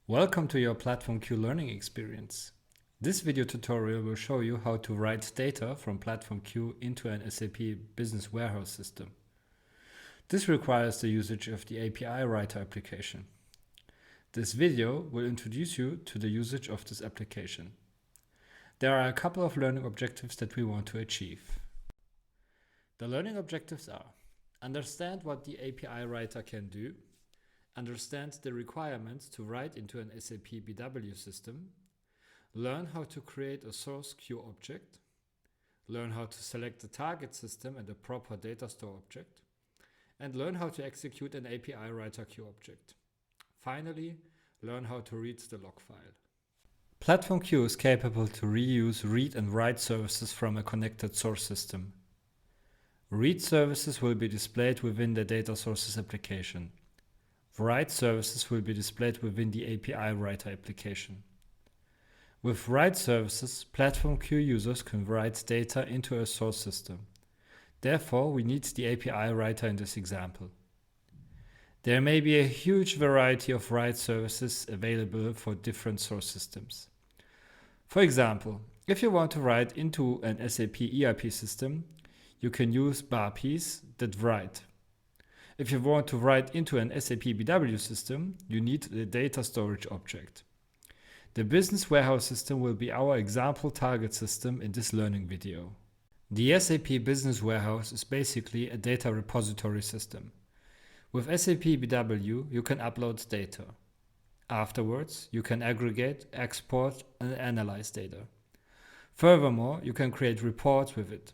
Welcome to your Platform Q learning experience. This video tutorial will show you how to write data from Platform Q into an SAP Business Warehouse system. This requires the usage of the API Writer application. This video will introduce you to the usage of this application. There are a couple of learning objectives that we want to achieve. The learning objectives are: understand what the API Writer can do, understand the requirements to write into an SAP BW system, learn how to create a source Q object, learn how to select the target system and a proper data store object, and learn how to execute an API Writer Q object. Finally, learn how to read the log file. Platform Q is capable to reuse read and write services from a connected source system. Read services will be displayed within the data sources application. Write services will be displayed within the API Writer application. With write services, Platform Q users can write data into a source system. Therefore, we need the API Writer in this example. There may be a huge variety of write services available for different source systems. For example, if you want to write into an SAP ERP system, you can use BAPIs that write. If you want to write into an SAP BW system, you need the data storage object. The Business Warehouse system will be our example target system in this learning video. The SAP Business Warehouse is basically a data repository system. With SAP BW, you can upload data. Afterwards, you can aggregate, export, and analyze data. Furthermore, you can create reports with it.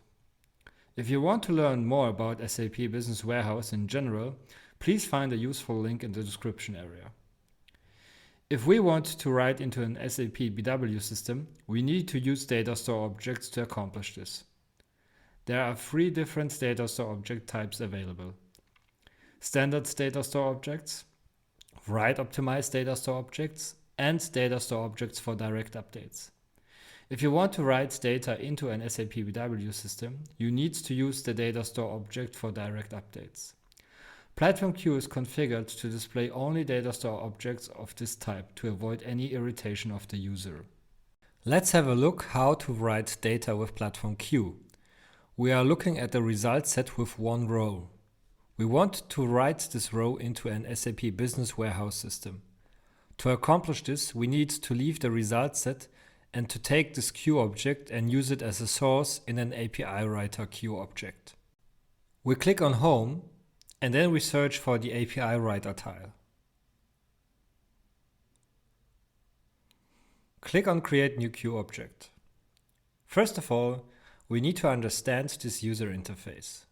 If you want to learn more about SAP Business Warehouse in general, please find a useful link in the description area. If we want to write into an SAP BW system, we need to use data store objects to accomplish this. There are 3 different data store object types available: standard data store objects, write optimized data store objects, and data store objects for direct updates. If you want to write data into an SAP BW system, you need to use the data store object for direct updates. Platform Q is configured to display only data store objects of this type to avoid any irritation of the user. Let's have a look how to write data with Platform Q. We are looking at a result set with one row. We want to write this row into an SAP Business Warehouse system. To accomplish this, we need to leave the result set and to take this Q object and use it as a source in an API Writer Q object. We click on Home and then we search for the API Writer tile. Click on Create New Q Object. First of all, we need to understand this user interface.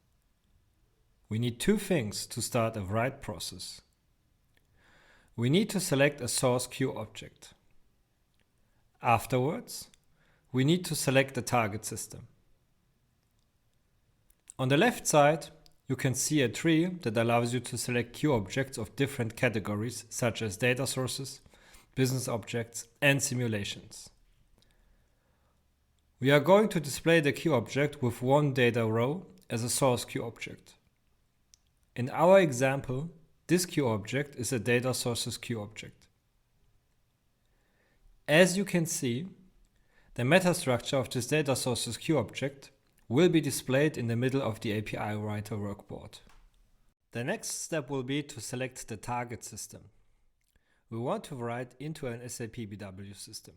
We need 2 things to start a write process. We need to select a source Q object. Afterwards, we need to select the target system. On the left side, you can see a tree that allows you to select Q objects of different categories such as data sources, business objects, and simulations. We are going to display the Q object with one data row as a source Q object. In our example, this Q object is a data sources Q object. As you can see, the meta structure of this data sources Q object will be displayed in the middle of the API Writer workboard. The next step will be to select the target system. We want to write into an SAP BW system.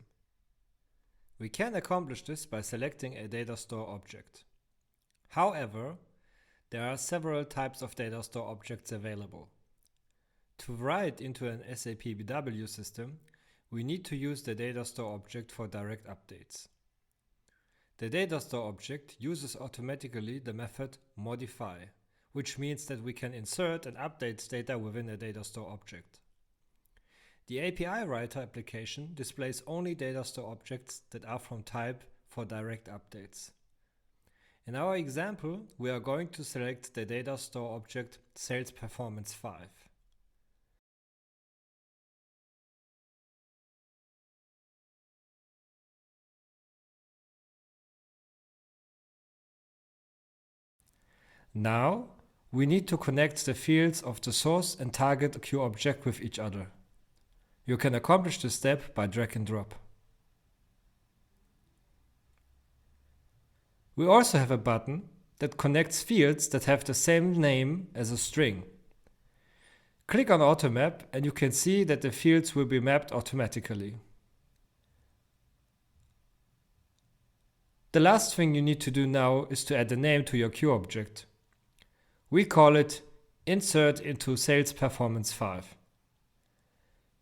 We can accomplish this by selecting a data store object. However, there are several types of data store objects available. To write into an SAP BW system, we need to use the data store object for direct updates. The data store object uses automatically the method modify, which means that we can insert and update data within a data store object. The API Writer application displays only data store objects that are from type for direct updates. In our example, we are going to select the data store object Sales Performance 5. Now, we need to connect the fields of the source and target Q object with each other. You can accomplish this step by drag and drop. We also have a button that connects fields that have the same name as a string. Click on Automap and you can see that the fields will be mapped automatically. The last thing you need to do now is to add a name to your Q object. We call it Insert into Sales Performance 5.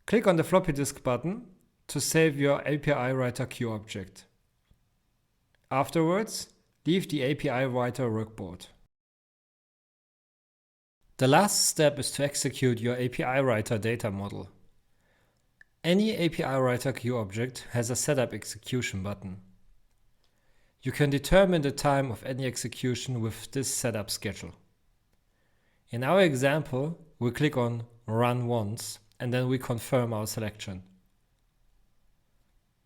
Click on the floppy disk button to save your API Writer Q object. Afterwards, leave the API Writer workboard. The last step is to execute your API Writer data model. Any API Writer Q object has a setup execution button. You can determine the time of any execution with this setup schedule. In our example, we click on Run once and then we confirm our selection.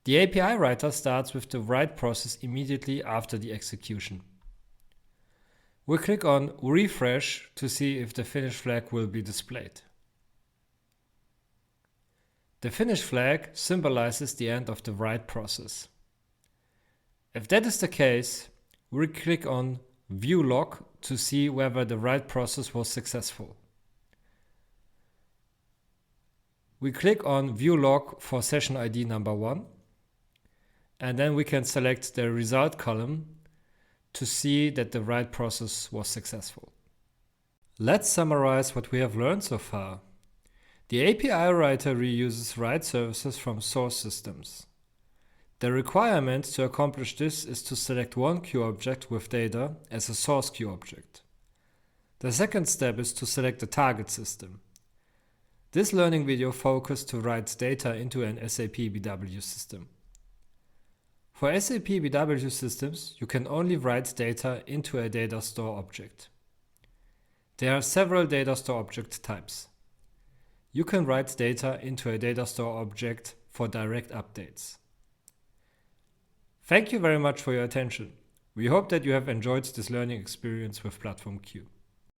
The API Writer starts with the write process immediately after the execution. We click on Refresh to see if the finish flag will be displayed. The finish flag symbolizes the end of the write process. If that is the case, we click on View Log to see whether the write process was successful. We click on View Log for session ID number 1, and then we can select the result column to see that the write process was successful. Let's summarize what we have learned so far. The API Writer reuses write services from source systems. The requirement to accomplish this is to select one Q object with data as a source Q object. The second step is to select the target system. This learning video focused to write data into an SAP BW system. For SAP BW systems, you can only write data into a data store object. There are several data store object types. You can write data into a data store object for direct updates. Thank you very much for your attention. We hope that you have enjoyed this learning experience with Platform Q.